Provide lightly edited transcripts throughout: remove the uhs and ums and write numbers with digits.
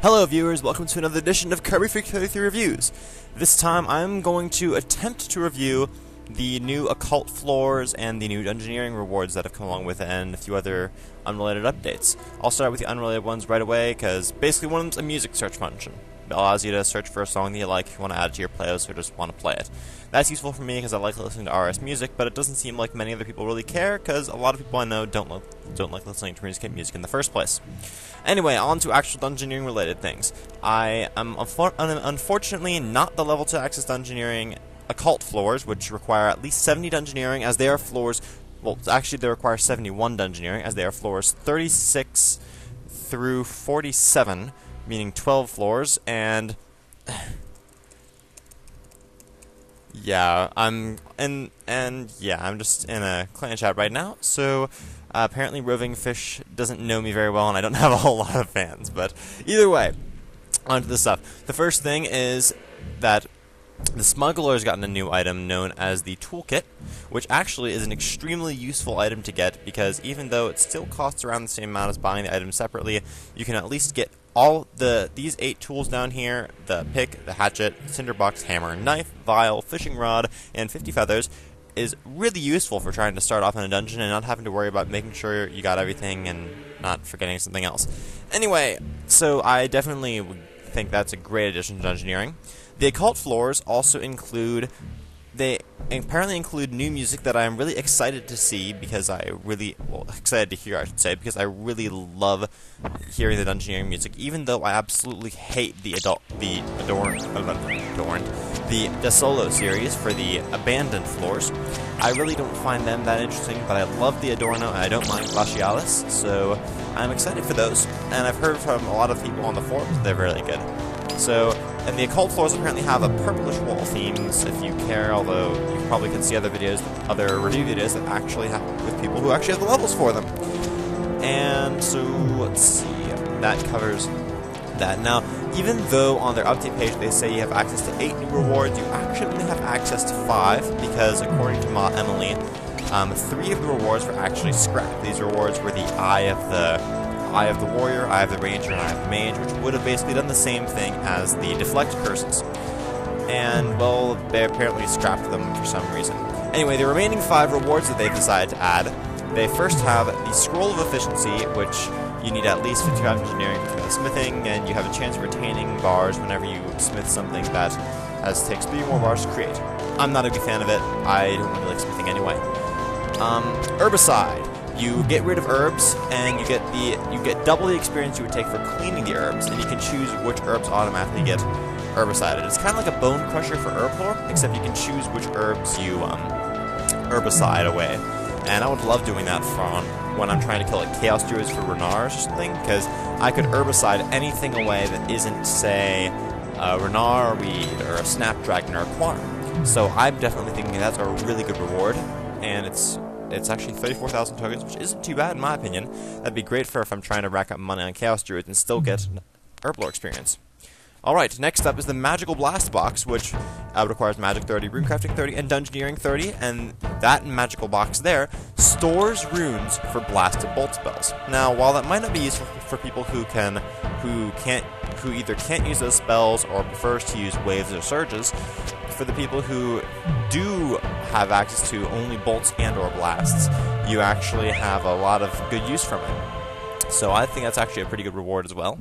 Hello viewers, welcome to another edition of Kirbyfreek33 Reviews. This time I'm going to attempt to review the new occult floors and the new Dungeoneering rewards that have come along with it, and a few other unrelated updates. I'll start with the unrelated ones right away, because basically one of them's a music search function. It allows you to search for a song that you like if you want to add it to your playlist or just want to play it. That's useful for me because I like listening to RS music, but it doesn't seem like many other people really care, because a lot of people I know don't like listening to music in the first place. Anyway, on to actual Dungeoneering related things. I am unfortunately not the level to access Dungeoneering occult floors, which require at least 70 Dungeoneering, as they are floors. Well, actually, they require 71 Dungeoneering, as they are floors 36 through 47, meaning 12 floors, and yeah, I'm just in a clan chat right now, so apparently Roving Fish doesn't know me very well, and I don't have a whole lot of fans, but either way, on to the stuff. The first thing is that the smuggler's gotten a new item known as the toolkit, which actually is an extremely useful item to get, because even though it still costs around the same amount as buying the item separately, you can at least get all these 8 tools down here: the pick, the hatchet, tinderbox, hammer, knife, vial, fishing rod, and 50 feathers. Is really useful for trying to start off in a dungeon and not having to worry about making sure you got everything and not forgetting something else. Anyway, so I definitely think that's a great addition to Dungeoneering. The occult floors also apparently include new music that I am really excited to see, because excited to hear, I should say, because I really love hearing the Dungeoneering music, even though I absolutely hate the solo series for the abandoned floors. I really don't find them that interesting, but I love the Adorno and I don't mind Glacialis, so I'm excited for those, and I've heard from a lot of people on the forums that they're really good. So, and the occult floors apparently have a purplish wall themes, if you care, although you probably can see other review videos that actually have, with people who actually have the levels for them. And so, let's see, that covers that. Now, even though on their update page they say you have access to 8 new rewards, you actually only have access to 5, because according to Ma Emily, 3 of the rewards were actually scrapped. These rewards were the Eye of the Warrior, Eye of the Ranger, and Eye of the Mage, which would have basically done the same thing as the Deflect Curses. And, well, they apparently scrapped them for some reason. Anyway, the remaining 5 rewards that they've decided to add, they first have the Scroll of Efficiency, which you need at least 55 Engineering for the smithing, and you have a chance of retaining bars whenever you smith something that takes 3 more bars to create. I'm not a big fan of it. I don't really like smithing anyway. Herbicide. You get rid of herbs, and you get double the experience you would take for cleaning the herbs, and you can choose which herbs automatically get herbicided. It's kind of like a bone crusher for herb lore, except you can choose which herbs you herbicide away. And I would love doing that when I'm trying to kill like Chaos Druids for Renars or something, because I could herbicide anything away that isn't, say, a Renar weed or a Snapdragon or a Quarm. So I'm definitely thinking that's a really good reward, and it's actually 34,000 tokens, which isn't too bad in my opinion. That'd be great for if I'm trying to rack up money on Chaos Druids and still get Herblore experience. Alright, next up is the Magical Blast Box, which requires Magic 30, Runecrafting 30, and Dungeoneering 30, and that magical box there stores runes for blasted bolt spells. Now, while that might not be useful for people who either can't use those spells or prefers to use waves or surges, for the people who do have access to only bolts and or blasts, you actually have a lot of good use from it. So I think that's actually a pretty good reward as well,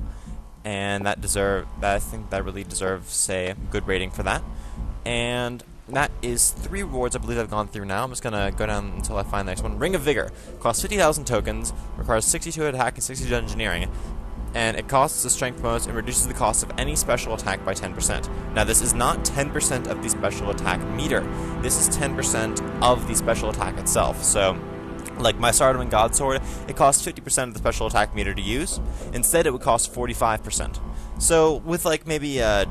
and I think that really deserves, say, a good rating for that. And that is 3 rewards I believe I've gone through now. I'm just gonna go down until I find the next one. Ring of Vigor costs 50,000 tokens, requires 62 attack and 60 Dungeoneering, and it costs the strength bonus and reduces the cost of any special attack by 10%. Now, this is not 10% of the special attack meter. This is 10% of the special attack itself. So, like my Sardaman Godsword, it costs 50% of the special attack meter to use. Instead, it would cost 45%. So, with like maybe a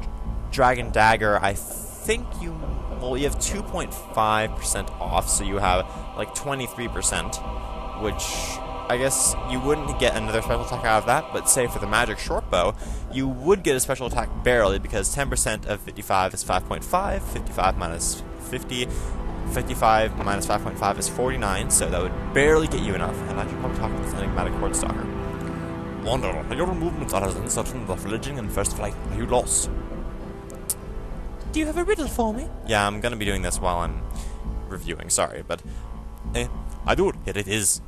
Dragon Dagger, I think you have 2.5% off, so you have like 23%, which I guess you wouldn't get another special attack out of that, but say for the Magic Shortbow, you would get a special attack barely, because 10% of 55 is 5.5, 55 minus 50, 55 minus 5.5 is 49, so that would barely get you enough, and I should probably talk about this enigmatic Hordstalker. Wanderer, your movements are as uncertain as the fledgling in first flight. Are you lost? Do you have a riddle for me? Yeah, I'm gonna be doing this while I'm reviewing, sorry, but... I do. Here it is.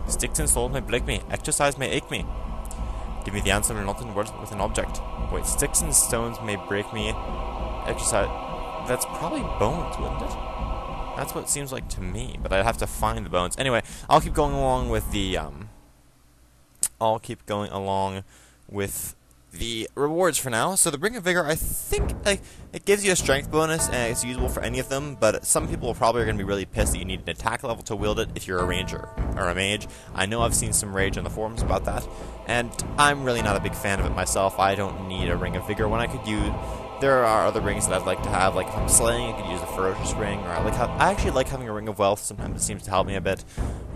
Sticks and stones may break me. Exercise may ache me. Give me the answer and not in words with an object. Wait, sticks and stones may break me. Exercise... That's probably bones, wouldn't it? That's what it seems like to me, but I'd have to find the bones. Anyway, I'll keep going along with the, rewards for now. So the Ring of Vigor, I think it gives you a strength bonus, and it's usable for any of them, but some people probably are going to be really pissed that you need an attack level to wield it if you're a ranger or a mage. I know I've seen some rage on the forums about that, and I'm really not a big fan of it myself. I don't need a Ring of Vigor when I could use... There are other rings that I'd like to have, like if I'm slaying, I could use a Ferocious Ring, or I actually like having a Ring of Wealth. Sometimes it seems to help me a bit,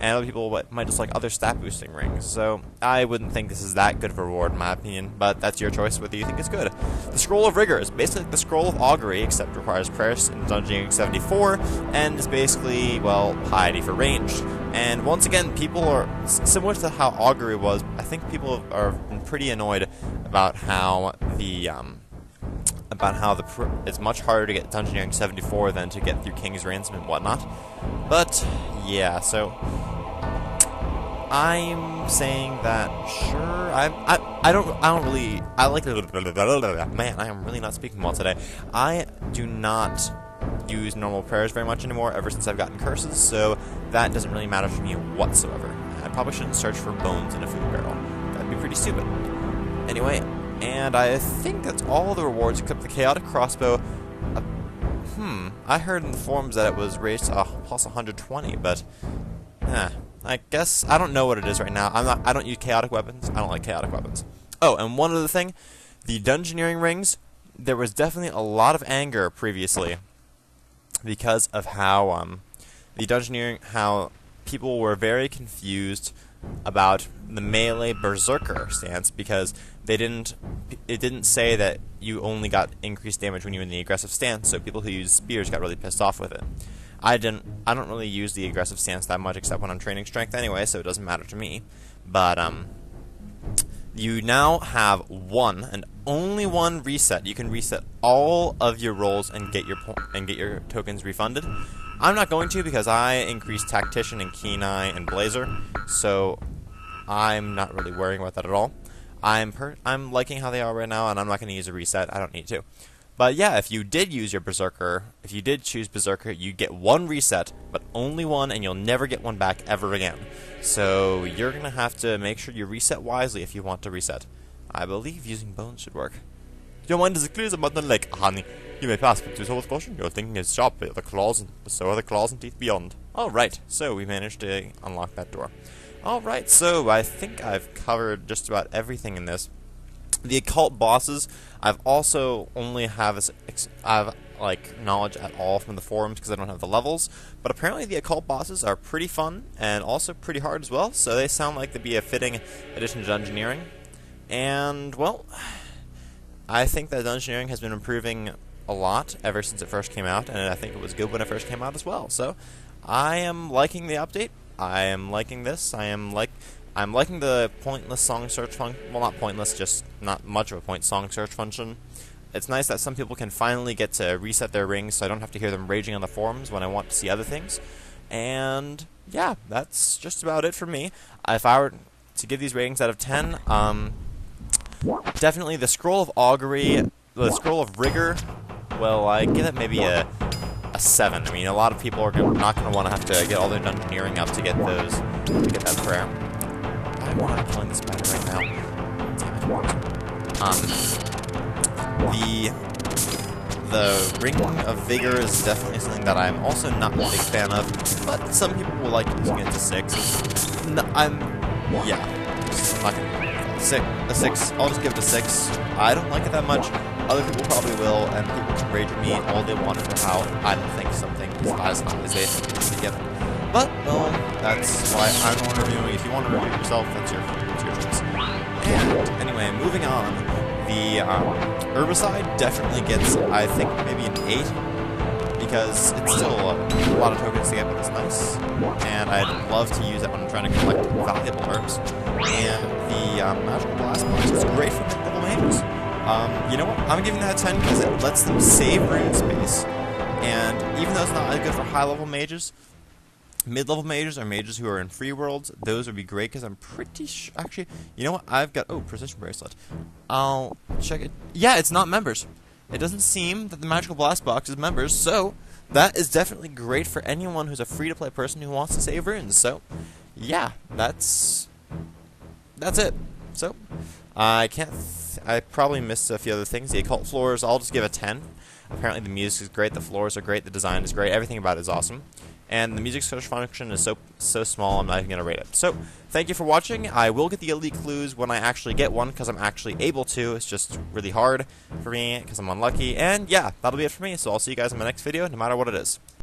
and other people might just like other stat boosting rings, so I wouldn't think this is that good of a reward in my opinion, but that's your choice whether you think it's good. The Scroll of Rigor is basically like the Scroll of Augury, except requires prayers in Dungeoneering 74, and is basically, well, piety for ranged. And once again, people are, similar to how Augury was, I think people are pretty annoyed about how it's much harder to get Dungeoneering 74 than to get through King's Ransom and whatnot. But yeah, so I'm saying that sure. I don't really. I like man. I am really not speaking well today. I do not use normal prayers very much anymore ever since I've gotten curses, so that doesn't really matter to me whatsoever. I probably shouldn't search for bones in a food barrel. That'd be pretty stupid. Anyway. And I think that's all the rewards except the Chaotic Crossbow. I heard in the forums that it was raised to plus 120, but I guess I don't know what it is right now. I don't use chaotic weapons. I don't like chaotic weapons. Oh, and one other thing, the Dungeoneering rings. There was definitely a lot of anger previously because of how the Dungeoneering, how people were very confused about the melee berserker stance because it didn't say that you only got increased damage when you were in the aggressive stance, so people who use spears got really pissed off with it. I don't really use the aggressive stance that much except when I'm training strength anyway, so it doesn't matter to me. But you now have one and only one reset. You can reset all of your rolls and get your tokens refunded. I'm not going to because I increased Tactician and Keen Eye and Blazer, so I'm not really worrying about that at all. I'm liking how they are right now, and I'm not going to use a reset. I don't need to. But yeah, if you did use your Berserker, if you did choose Berserker, you get one reset, but only one, and you'll never get one back ever again. So you're going to have to make sure you reset wisely if you want to reset. I believe using bones should work. Your mind is as clear as a mud lake, honey. You may pass, but do so with caution. Your thinking is sharp, but so are the claws and teeth beyond. Alright, so we managed to unlock that door. Alright, so I think I've covered just about everything in this. The occult bosses, I've also only have knowledge at all from the forums because I don't have the levels, but apparently the occult bosses are pretty fun and also pretty hard as well, so they sound like they'd be a fitting addition to Dungeoneering. And, well, I think that Dungeoneering has been improving a lot ever since it first came out, and I think it was good when it first came out as well. So, I am liking the update. I am liking this. I'm liking the pointless song search function. Well, not pointless, just not much of a point song search function. It's nice that some people can finally get to reset their rings, so I don't have to hear them raging on the forums when I want to see other things. And yeah, that's just about it for me. If I were to give these ratings out of 10, definitely the Scroll of Augury, the Scroll of Rigor. Well, I give it maybe a 7. I mean, a lot of people are not going to want to have to get all their Dungeoneering up to get that prayer. I want to killing this spider right now. Damn it. The Ring of Vigor is definitely something that I'm also not a big fan of, but some people will like using it to 6. No, I'm not gonna, a 6. I'll just give it a 6. I don't like it that much. Other people probably will, and people can rage at me all they want for how I don't think something is as high as they think it should be given. But, well, that's why I'm the one reviewing. If you want to review it yourself, that's your choice. And, anyway, moving on. The Herbicide definitely gets, I think, maybe an 8. because it's still a lot of tokens to get, but it's nice. And I'd love to use it when I'm trying to collect valuable herbs. And the Magical Blast Box is great for mid-level mages. You know what? I'm giving that a 10 because it lets them save rune space. And even though it's not good for high-level mages, mid-level mages or mages who are in free worlds, those would be great because I'm pretty sure... Actually, you know what? I've got... Oh, Precision Bracelet. I'll check it. Yeah, it's not members. It doesn't seem that the Magical Blast Box is members, so that is definitely great for anyone who's a free-to-play person who wants to save runes. So, yeah, that's it. So, I probably missed a few other things. The occult floors, I'll just give a 10. Apparently the music is great, the floors are great, the design is great, everything about it is awesome. And the music search function is so small, I'm not even going to rate it. So, thank you for watching. I will get the elite clues when I actually get one, because I'm actually able to. It's just really hard for me, because I'm unlucky. And yeah, that'll be it for me, so I'll see you guys in my next video, no matter what it is.